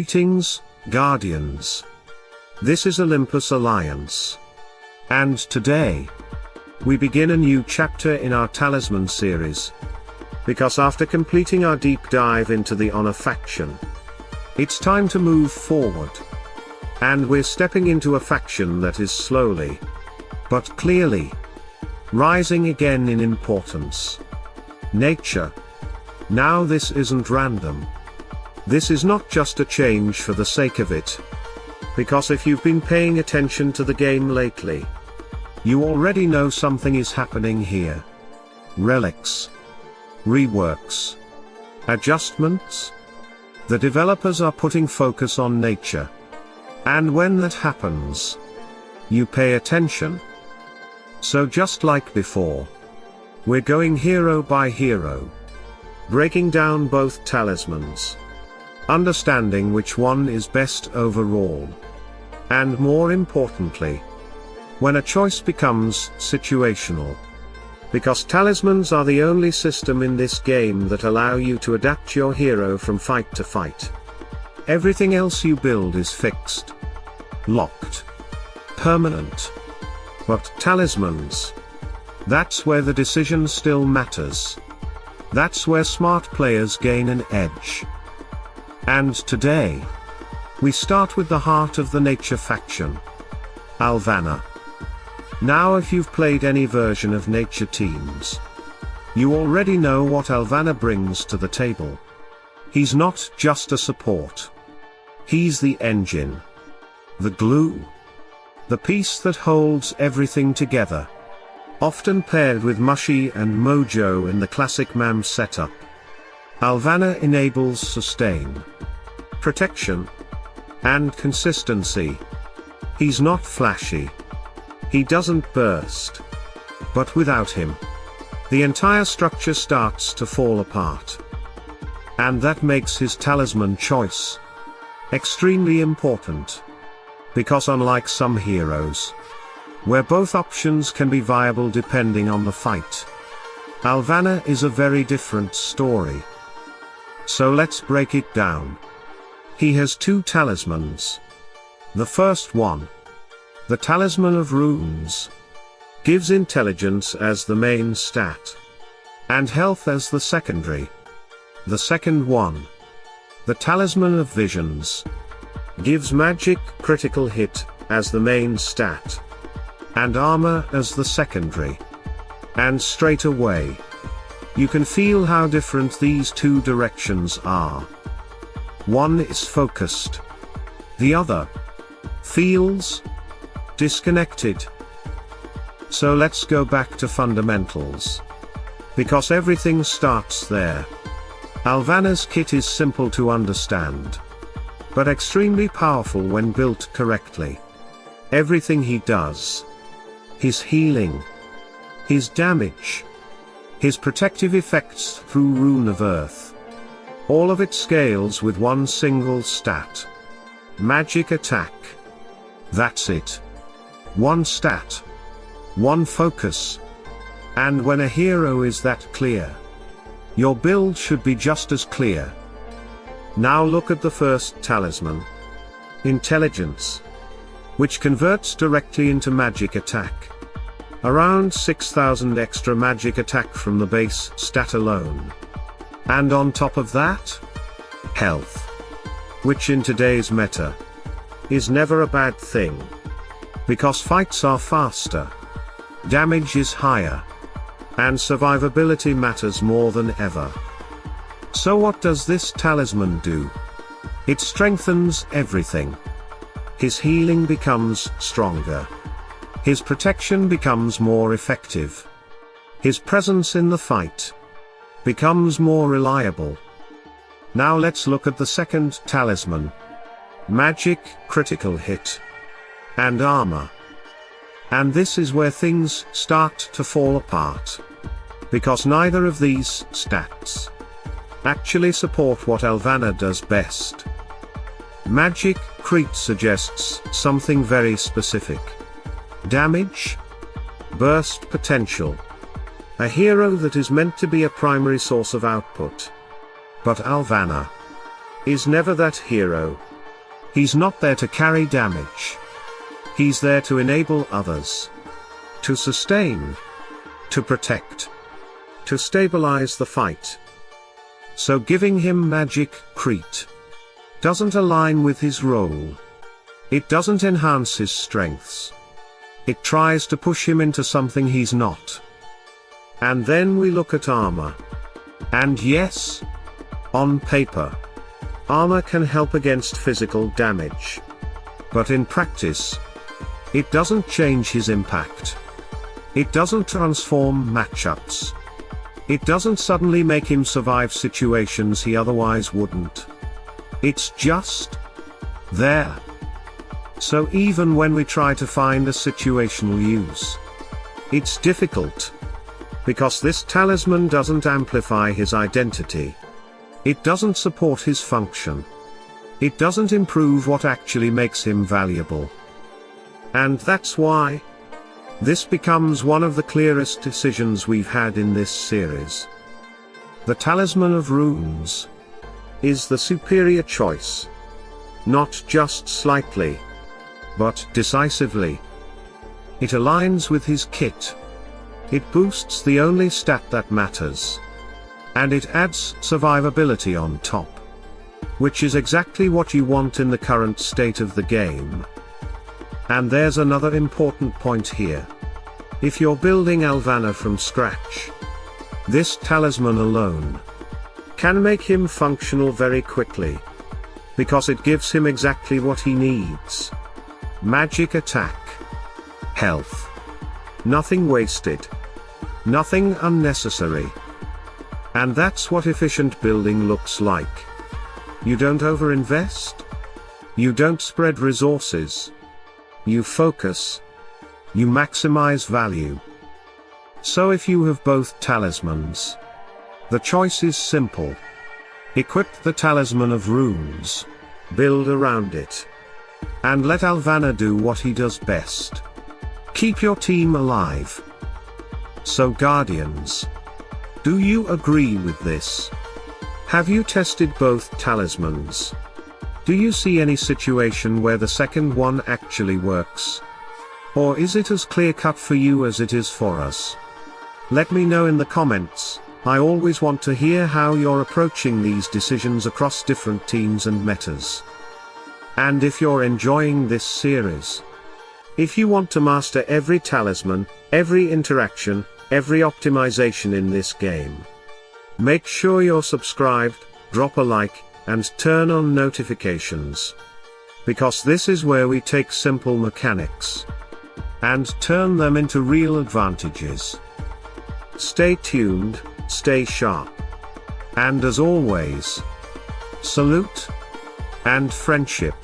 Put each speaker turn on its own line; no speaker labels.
Greetings, Guardians. This is Olympus Alliance. And today, we begin a new chapter in our Talisman series. Because after completing our deep dive into the Honor faction, it's time to move forward. And we're stepping into a faction that is slowly, but clearly, rising again in importance. Nature. Now this isn't random. This is not just a change for the sake of it. Because if you've been paying attention to the game lately, you already know something is happening here. Relics. Reworks. Adjustments. The developers are putting focus on nature. And when that happens, you pay attention. So just like before, we're going hero by hero, breaking down both talismans, understanding which one is best overall. And more importantly, when a choice becomes situational. Because talismans are the only system in this game that allow you to adapt your hero from fight to fight. Everything else you build is fixed, locked, permanent. But talismans, that's where the decision still matters. That's where smart players gain an edge. And today, we start with the heart of the nature faction, Alvana. Now if you've played any version of nature teams, you already know what Alvana brings to the table. He's not just a support. He's the engine. The glue. The piece that holds everything together. Often paired with Mushy and Mojo in the classic MAM setup, Alvana enables sustain, protection, and consistency. He's not flashy. He doesn't burst. But without him, the entire structure starts to fall apart. And that makes his talisman choice extremely important. Because unlike some heroes, where both options can be viable depending on the fight, Alvana is a very different story. So let's break it down. He has two talismans. The first one, the Talisman of Runes, gives intelligence as the main stat, and health as the secondary. The second one, the Talisman of Visions, gives magic critical hit as the main stat, and armor as the secondary. And straight away, you can feel how different these two directions are. One is focused. The other feels disconnected. So let's go back to fundamentals. Because everything starts there. Alvana's kit is simple to understand, but extremely powerful when built correctly. Everything he does, his healing, his damage, his protective effects through Rune of Earth, all of it scales with one single stat. Magic attack. That's it. One stat. One focus. And when a hero is that clear, your build should be just as clear. Now look at the first talisman. Intelligence. Which converts directly into magic attack. Around 6,000 extra magic attack from the base stat alone. And on top of that, health. Which in today's meta, is never a bad thing. Because fights are faster, damage is higher, and survivability matters more than ever. So what does this talisman do? It strengthens everything. His healing becomes stronger. His protection becomes more effective. His presence in the fight becomes more reliable. Now let's look at the second talisman. Magic, critical hit, and armor. And this is where things start to fall apart. Because neither of these stats actually support what Alvana does best. Magic Crit suggests something very specific. Damage, burst potential. A hero that is meant to be a primary source of output. But Alvana is never that hero. He's not there to carry damage. He's there to enable others. To sustain. To protect. To stabilize the fight. So giving him magic Crete doesn't align with his role. It doesn't enhance his strengths. It tries to push him into something he's not. And then we look at armor. And yes, on paper, armor can help against physical damage. But in practice, it doesn't change his impact. It doesn't transform matchups. It doesn't suddenly make him survive situations he otherwise wouldn't. It's just there. So even when we try to find a situational use, it's difficult. Because this talisman doesn't amplify his identity. It doesn't support his function. It doesn't improve what actually makes him valuable. And that's why this becomes one of the clearest decisions we've had in this series. The Talisman of Runes is the superior choice. Not just slightly, but decisively. It aligns with his kit. It boosts the only stat that matters. And it adds survivability on top. Which is exactly what you want in the current state of the game. And there's another important point here. If you're building Alvana from scratch, this talisman alone can make him functional very quickly. Because it gives him exactly what he needs. Magic attack. Health. Nothing wasted. Nothing unnecessary. And that's what efficient building looks like. You don't overinvest. You don't spread resources. You focus. You maximize value. So if you have both talismans, the choice is simple. Equip the Talisman of Runes. Build around it. And let Alvana do what he does best. Keep your team alive. So Guardians, do you agree with this? Have you tested both talismans? Do you see any situation where the second one actually works? Or is it as clear-cut for you as it is for us? Let me know in the comments. I always want to hear how you're approaching these decisions across different teams and metas. And if you're enjoying this series, if you want to master every talisman, every interaction, every optimization in this game, make sure you're subscribed, drop a like, and turn on notifications. Because this is where we take simple mechanics and turn them into real advantages. Stay tuned, stay sharp. And as always, salute and friendship.